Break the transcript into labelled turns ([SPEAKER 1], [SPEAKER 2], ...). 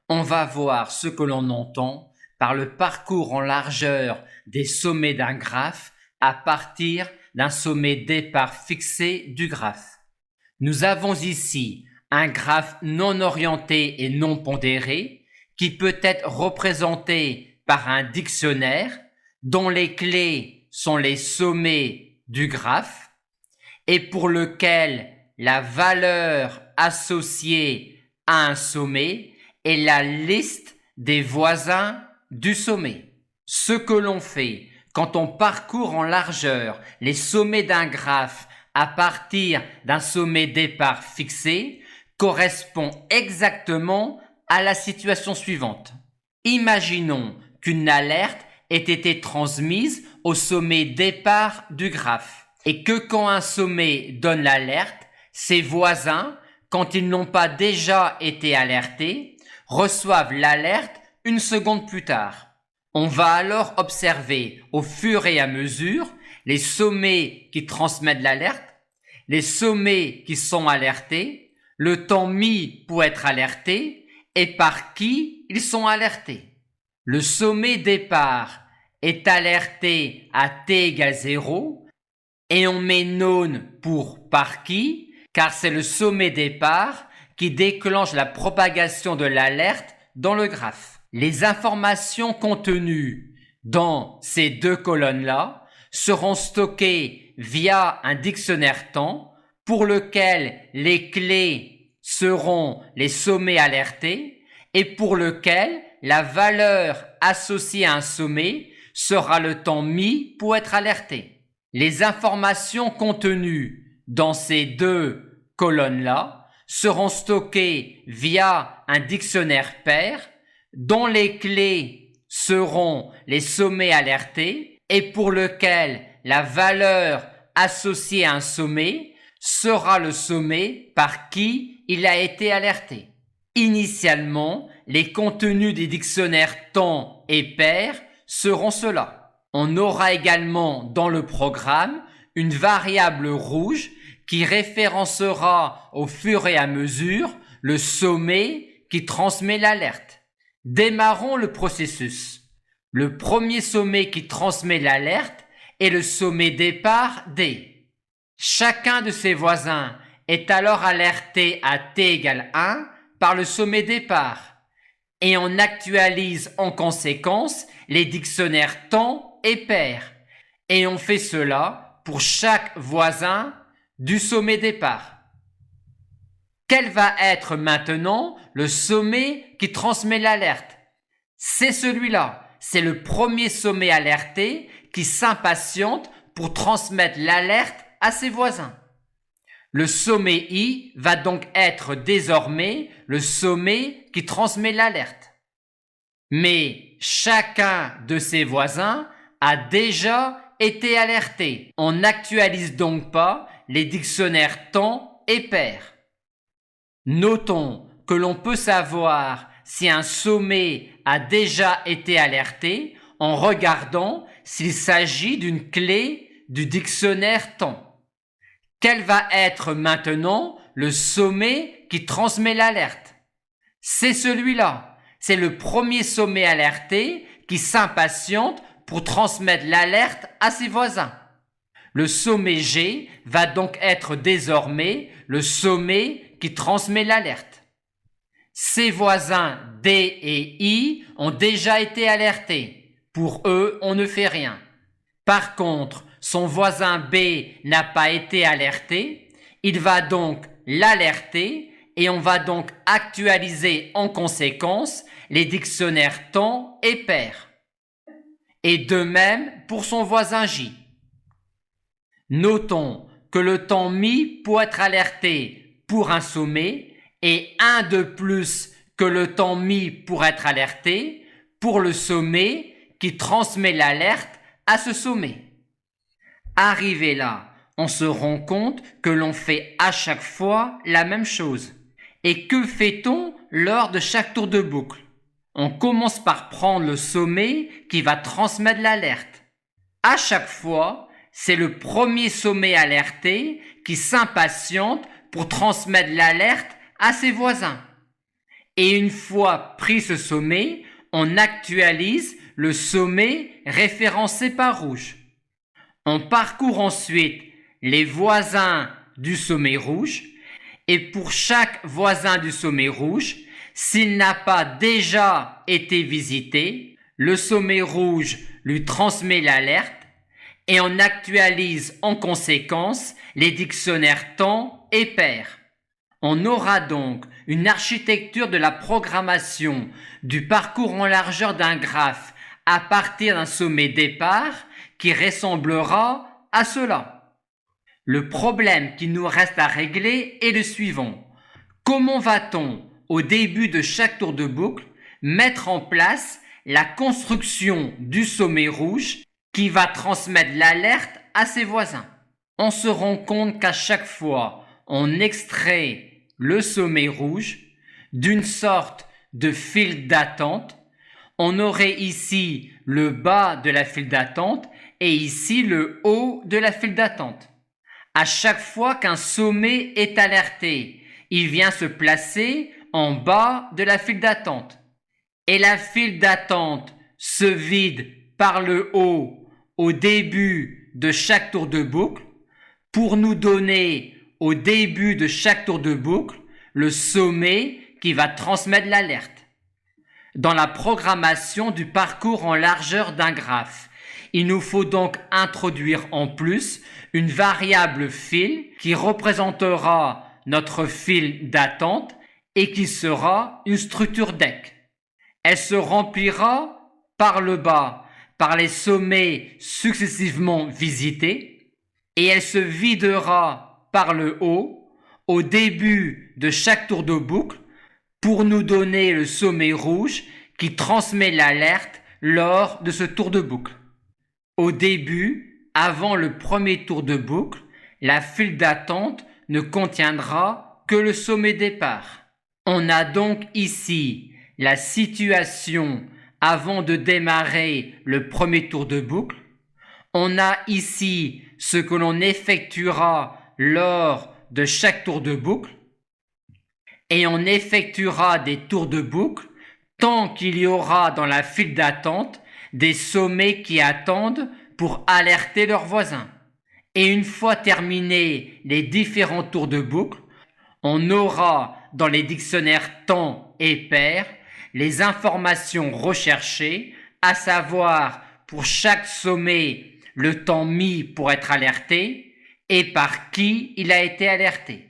[SPEAKER 1] On va voir ce que l'on entend par le parcours en largeur des sommets d'un graphe à partir d'un sommet départ fixé du graphe. Nous avons ici un graphe non orienté et non pondéré qui peut être représenté par un dictionnaire dont les clés sont les sommets du graphe et pour lequel la valeur associée à un sommet est la liste des voisins du sommet. Ce que l'on fait quand on parcourt en largeur les sommets d'un graphe à partir d'un sommet départ fixé correspond exactement à la situation suivante. Imaginons qu'une alerte ait été transmise au sommet départ du graphe et que quand un sommet donne l'alerte, ses voisins, quand ils n'ont pas déjà été alertés, reçoivent l'alerte une seconde plus tard. On va alors observer au fur et à mesure les sommets qui transmettent l'alerte, les sommets qui sont alertés, le temps mis pour être alertés et par qui ils sont alertés. Le sommet départ est alerté à t égale 0 et on met known pour par qui car c'est le sommet départ qui déclenche la propagation de l'alerte dans le graphe. Les informations contenues dans ces deux colonnes-là seront stockées via un dictionnaire temps pour lequel les clés seront les sommets alertés et pour lequel la valeur associée à un sommet sera le temps mis pour être alerté. Les informations contenues dans ces deux colonnes-là seront stockées via un dictionnaire pair dont les clés seront les sommets alertés et pour lequel la valeur associée à un sommet sera le sommet par qui il a été alerté. Initialement, les contenus des dictionnaires temps et pair seront ceux-là. On aura également dans le programme une variable rouge qui référencera au fur et à mesure le sommet qui transmet l'alerte. Démarrons le processus. Le premier sommet qui transmet l'alerte est le sommet départ D. Chacun de ses voisins est alors alerté à t égale 1 par le sommet départ et on actualise en conséquence les dictionnaires temps et pair et on fait cela pour chaque voisin du sommet départ. Quel va être maintenant le sommet qui transmet l'alerte? C'est celui-là, c'est le premier sommet alerté qui s'impatiente pour transmettre l'alerte à ses voisins. Le sommet I va donc être désormais le sommet qui transmet l'alerte. Mais chacun de ses voisins a déjà été alerté. On n'actualise donc pas les dictionnaires temps et pair. Notons que l'on peut savoir si un sommet a déjà été alerté en regardant s'il s'agit d'une clé du dictionnaire temps. Quel va être maintenant le sommet qui transmet l'alerte? C'est celui-là. C'est le premier sommet alerté qui s'impatiente pour transmettre l'alerte à ses voisins. Le sommet G va donc être désormais le sommet qui transmet l'alerte. Ses voisins D et I ont déjà été alertés. Pour eux, on ne fait rien. Par contre, son voisin B n'a pas été alerté. Il va donc l'alerter et on va donc actualiser en conséquence les dictionnaires temps et pair. Et de même pour son voisin J. Notons que le temps mis pour être alerté pour un sommet est 1 de plus que le temps mis pour être alerté pour le sommet qui transmet l'alerte à ce sommet. Arrivé là, on se rend compte que l'on fait à chaque fois la même chose. Et que fait-on lors de chaque tour de boucle? On commence par prendre le sommet qui va transmettre l'alerte. À chaque fois, c'est le premier sommet alerté qui s'impatiente pour transmettre l'alerte à ses voisins. Et une fois pris ce sommet, on actualise le sommet référencé par rouge. On parcourt ensuite les voisins du sommet rouge et pour chaque voisin du sommet rouge, s'il n'a pas déjà été visité, le sommet rouge lui transmet l'alerte et on actualise en conséquence les dictionnaires temps et pair. On aura donc une architecture de la programmation du parcours en largeur d'un graphe à partir d'un sommet départ qui ressemblera à cela. Le problème qui nous reste à régler est le suivant. Comment va-t-on, au début de chaque tour de boucle, mettre en place la construction du sommet rouge qui va transmettre l'alerte à ses voisins? On se rend compte qu'à chaque fois, on extrait le sommet rouge d'une sorte de file d'attente. On aurait ici le bas de la file d'attente et ici le haut de la file d'attente. À chaque fois qu'un sommet est alerté, il vient se placer en bas de la file d'attente. Et la file d'attente se vide par le haut au début de chaque tour de boucle pour nous donner au début de chaque tour de boucle le sommet qui va transmettre l'alerte. Dans la programmation du parcours en largeur d'un graphe, il nous faut donc introduire en plus une variable fil qui représentera notre file d'attente et qui sera une structure deck. Elle se remplira par le bas par les sommets successivement visités et elle se videra par le haut au début de chaque tour de boucle pour nous donner le sommet rouge qui transmet l'alerte lors de ce tour de boucle. Au début, avant le premier tour de boucle, la file d'attente ne contiendra que le sommet départ. On a donc ici la situation avant de démarrer le premier tour de boucle. On a ici ce que l'on effectuera lors de chaque tour de boucle. Et on effectuera des tours de boucle tant qu'il y aura dans la file d'attente des sommets qui attendent pour alerter leurs voisins. Et une fois terminés les différents tours de boucle, on aura dans les dictionnaires temps et pair les informations recherchées, à savoir pour chaque sommet le temps mis pour être alerté et par qui il a été alerté.